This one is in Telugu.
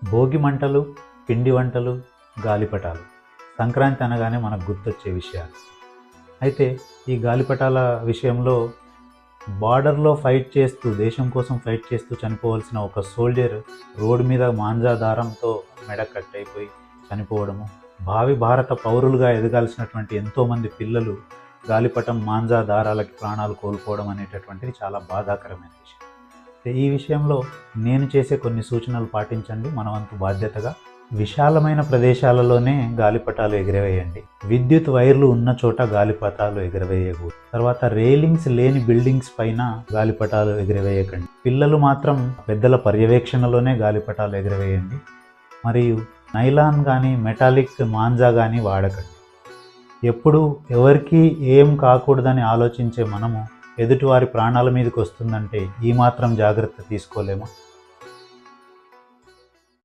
భోగి మంటలు, పిండి వంటలు, గాలిపటాలు సంక్రాంతి అనగానే మనకు గుర్తొచ్చే విషయాలు. అయితే ఈ గాలిపటాల విషయంలో బార్డర్లో ఫైట్ చేస్తూ, దేశం కోసం ఫైట్ చేస్తూ చనిపోవాల్సిన ఒక సోల్జర్ రోడ్డు మీద మాంజా దారంతో మెడ కట్ అయిపోయి చనిపోవడము, భావి భారత పౌరులుగా ఎదగాల్సినటువంటి ఎంతోమంది పిల్లలు గాలిపటం మాంజా దారాలకి ప్రాణాలు కోల్పోవడం అనేటటువంటిది చాలా బాధాకరమైన విషయం. ఈ విషయంలో నేను చేసే కొన్ని సూచనలు పాటించండి. మన వంతు బాధ్యతగా విశాలమైన ప్రదేశాలలోనే గాలిపటాలు ఎగరవేయండి. విద్యుత్ వైర్లు ఉన్న చోట గాలిపటాలు ఎగరవేయకూడదు. తర్వాత రైలింగ్స్ లేని బిల్డింగ్స్ పైన గాలిపటాలు ఎగరవేయకండి. పిల్లలు మాత్రం పెద్దల పర్యవేక్షణలోనే గాలిపటాలు ఎగరవేయండి. మరియు నైలాన్ కానీ మెటాలిక్ మాంజా కానీ వాడకండి. ఎప్పుడు ఎవరికి ఏం కాకూడదని ఆలోచించే మనము ఎదుటివారి ప్రాణాల మీదకి వస్తుందంటే ఈ మాత్రం జాగ్రత్త తీసుకోలేమా?